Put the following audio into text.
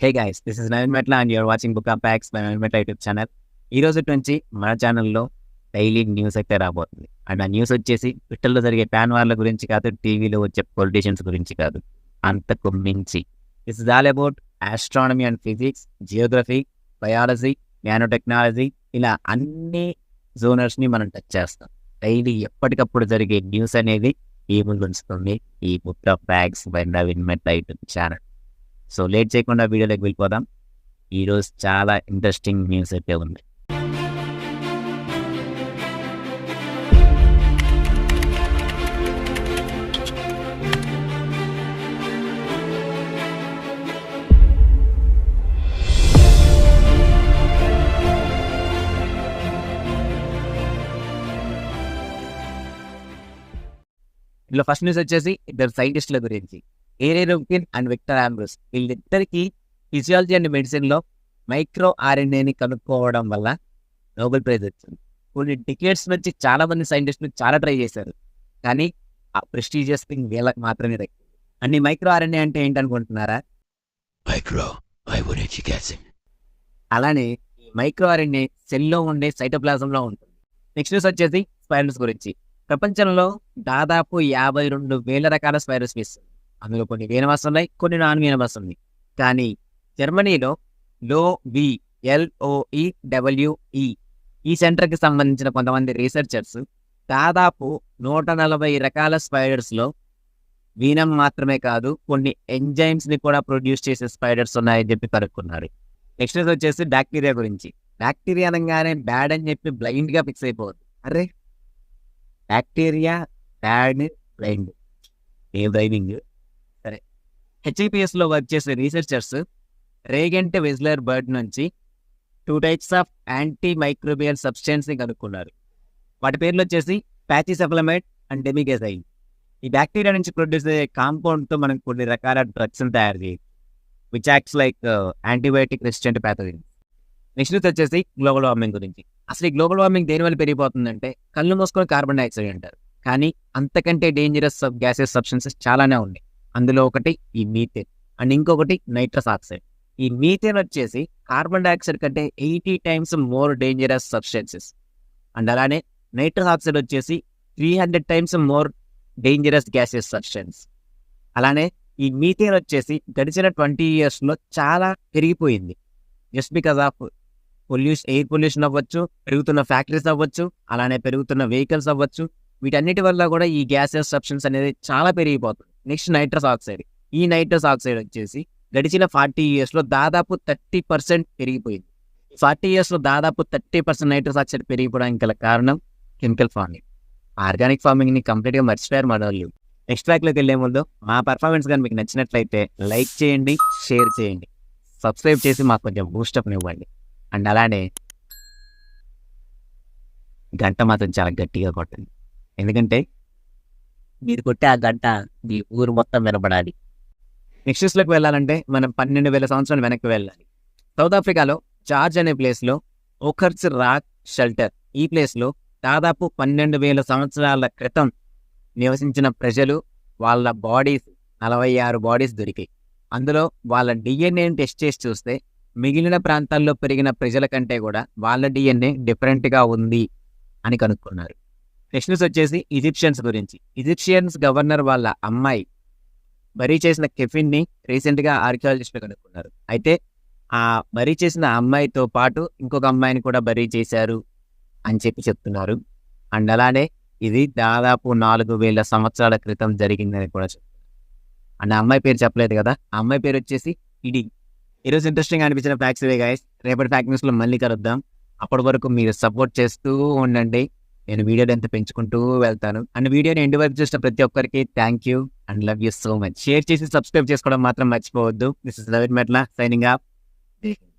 Hey guys, this is Naveen Metla and you're watching book of facts by Naveen Metla YouTube channel. ఈ రోజు నుంచి మన ఛానల్లో డైలీ న్యూస్ అయితే రాబోతుంది. అండ్ ఆ న్యూస్ వచ్చేసి ట్విట్టర్లో జరిగే ప్యాన్ వార్ల గురించి కాదు, టీవీలో వచ్చే పొలిటీషియన్స్ గురించి కాదు, అంతకు మించి it's is all about astronomy and physics, Geography, biology, nano technology, ఇలా అన్ని జోనర్స్ని మనం టచ్ చేస్తాం. డైలీ ఎప్పటికప్పుడు జరిగే న్యూస్ అనేది ఈ ముందు ఉంచుతుంది ఈ book of facts by Naveen Metla YouTube channel. So late చేయకుండా వీడియోలోకి వెళ్ళిపోదాం. ఈరోజు చాలా ఇంట్రెస్టింగ్ న్యూస్ అయితే ఉంది. ఇందులో ఫస్ట్ న్యూస్ వచ్చేసి ఇద్దరు సైంటిస్టుల గురించి, ఏరే రూకిన్ అండ్ విక్టర్ ఆంబ్రూస్. వీళ్ళిద్దరికి ఫిజియాలజీ అండ్ మెడిసిన్లో మైక్రో ఆర్ఎన్ఏని కనుక్కోవడం వల్ల నోబెల్ ప్రైజ్ వచ్చింది. కొన్ని డికేట్స్ నుంచి చాలా మంది సైంటిస్టులు చాలా ట్రై చేశారు, కానీ ఆ ప్రెస్టీజియస్ థింగ్ వీళ్ళకి మాత్రమే దక్కింది. అండ్ ఈ మైక్రో ఆర్ఎన్ఏ అంటే ఏంటనుకుంటున్నారా? అలానే ఈ మైక్రో ఆర్ఎన్ఏ సెల్లో ఉండే సైటోప్లాజంలో ఉంటుంది. నెక్స్ట్ న్యూస్ వచ్చేసి స్పైరల్స్ గురించి. ప్రపంచంలో దాదాపు 52,000 రకాల స్పైరల్ స్పీసీస్. అందులో కొన్ని వేనమస్ ఉన్నాయి, కొన్ని నాన్ వేనమస్ ఉన్నాయి. కానీ జర్మనీలో LOEWE ఈ సెంటర్కి సంబంధించిన కొంతమంది రీసెర్చర్స్ దాదాపు 140 రకాల స్పైడర్స్లో వీనం మాత్రమే కాదు, కొన్ని ఎంజైమ్స్ని కూడా ప్రొడ్యూస్ చేసే స్పైడర్స్ ఉన్నాయని చెప్పి కనుక్కున్నారు. నెక్స్ట్ వచ్చేసి బ్యాక్టీరియా గురించి. బ్యాక్టీరియా అనగానే బ్యాడ్ అని చెప్పి బ్లైండ్గా ఫిక్స్ అయిపోవద్దు. అరే బ్యాక్టీరియా బ్యాడ్ బ్లైండ్ ఏ బ్లైండింగ్ సరే. HIPSలో వర్క్ చేసే రీసెర్చర్స్ రేగెంట్ వెజ్లర్ బర్డ్ నుంచి 2 టైప్స్ ఆఫ్ యాంటీ మైక్రోబియల్ సబ్స్టెన్స్ని కనుక్కున్నారు. వాటి పేర్లు వచ్చేసి ప్యాచిసెఫలమైడ్ అండ్ డెమిగెజైన్. ఈ బ్యాక్టీరియా నుంచి ప్రొడ్యూస్ అయ్యే కాంపౌండ్తో మనం కొన్ని రకాల డ్రగ్స్ని తయారు చేయొచ్చు, which acts like antibiotic resistant pathogen. Next వచ్చేసి గ్లోబల్ వార్మింగ్ గురించి. అసలు ఈ గ్లోబల్ వార్మింగ్ దేనివల్ల పెరిగిపోతుందంటే కళ్ళు మూసుకొని కార్బన్ డైఆక్సైడ్ అంటారు, కానీ అంతకంటే డేంజరస్ గ్యాసెస్ సబ్స్టెన్సెస్ చాలానే ఉన్నాయి. అందులో ఒకటి ఈ మీథేన్ అండ్ ఇంకొకటి నైట్రస్ ఆక్సైడ్. ఈ మీథేన్ వచ్చేసి కార్బన్ డైఆక్సైడ్ కంటే 80 times more dangerous substances. And అలానే నైట్రస్ ఆక్సైడ్ వచ్చేసి 300 times more dangerous gases substance. అలానే ఈ మీథేన్ వచ్చేసి గడిచిన 20 yearsలో చాలా పెరిగిపోయింది. Just because of air pollution అవ్వచ్చు, పెరుగుతున్న ఫ్యాక్టరీస్ అవ్వచ్చు, అలానే పెరుగుతున్న వెహికల్స్ అవ్వచ్చు. వీటన్నిటి వల్ల కూడా ఈ గ్యాసెస్ సబ్స్టెన్స్ అనేది చాలా పెరిగిపోతుంది. Next nitrous oxide. ఈ నైట్రస్ ఆక్సైడ్ వచ్చేసి గడిచిన 40 yearsలో దాదాపు 30% పెరిగిపోయింది. 40 yearsలో దాదాపు 30% నైట్రస్ ఆక్సైడ్ పెరిగిపోవడానికి గల కారణం కెమికల్ ఫార్మింగ్. ఆర్గానిక్ ఫార్మింగ్ని కంప్లీట్గా మర్చిపోయారు మన వాళ్ళు. నెక్స్ట్ ట్రాక్లోకి వెళ్ళే ముందు మా పర్ఫార్మెన్స్ కానీ మీకు నచ్చినట్లయితే లైక్ చేయండి, షేర్ చేయండి, సబ్స్క్రైబ్ చేసి మాకు కొంచెం బూస్టప్ని ఇవ్వండి. అండ్ అలానే గంట మాత్రం చాలా గట్టిగా కొట్టండి, ఎందుకంటే మీరు కొట్టే ఆ గంట మీ ఊరు మొత్తం వినపడాలి. నెక్స్ట్ న్యూస్లోకి వెళ్ళాలంటే మనం 12,000 సంవత్సరాలు వెనక్కి వెళ్ళాలి. సౌత్ ఆఫ్రికాలో జార్జ్ అనే ప్లేస్లో ఓకర్స్ రాక్ షెల్టర్, ఈ ప్లేస్లో దాదాపు 12,000 సంవత్సరాల క్రితం నివసించిన ప్రజలు వాళ్ళ బాడీస్ 46 బాడీస్ దొరికాయి. అందులో వాళ్ళ డిఎన్ఏని టెస్ట్ చేసి చూస్తే మిగిలిన ప్రాంతాల్లో పెరిగిన ప్రజల కంటే కూడా వాళ్ళ డిఎన్ఏ డిఫరెంట్గా ఉంది అని కనుక్కున్నారు. నెక్స్ట్ న్యూస్ వచ్చేసి ఈజిప్షియన్స్ గురించి. ఈజిప్షియన్స్ గవర్నర్ వాళ్ళ అమ్మాయి బరీ చేసిన కెఫిన్ని రీసెంట్గా ఆర్కియాలజిస్టులు కనుక్కున్నారు. అయితే ఆ బరీ చేసిన అమ్మాయితో పాటు ఇంకొక అమ్మాయిని కూడా బరీ చేశారు అని చెప్పి చెప్తున్నారు. అండ్ అలానే ఇది దాదాపు 4,000 సంవత్సరాల క్రితం జరిగిందని కూడా చెప్తున్నారు. అండ్ ఆ అమ్మాయి పేరు చెప్పలేదు కదా, ఆ అమ్మాయి పేరు వచ్చేసి ఇడి. ఈరోజు ఇంట్రెస్టింగ్ అనిపించిన ఫ్యాక్ట్స్ ఇవే గైస్. రేపటి ఫ్యాక్ట్ న్యూస్లో మళ్ళీ కలుద్దాం. అప్పటి వరకు మీరు సపోర్ట్ చేస్తూ ఉండండి, నేను వీడియోని ఎంత పెంచుకుంటూ వెళ్తాను. అండ్ వీడియోని ఎండ్ వరకు చూసిన ప్రతి ఒక్కరికి thank you and love you so much. Share చేసి సబ్స్క్రైబ్ చేసుకోవడం మాత్రం మర్చిపోవద్దు. దిస్ ఇస్ నవీన్ మెట్ల సైనింగ్ ఆఫ్.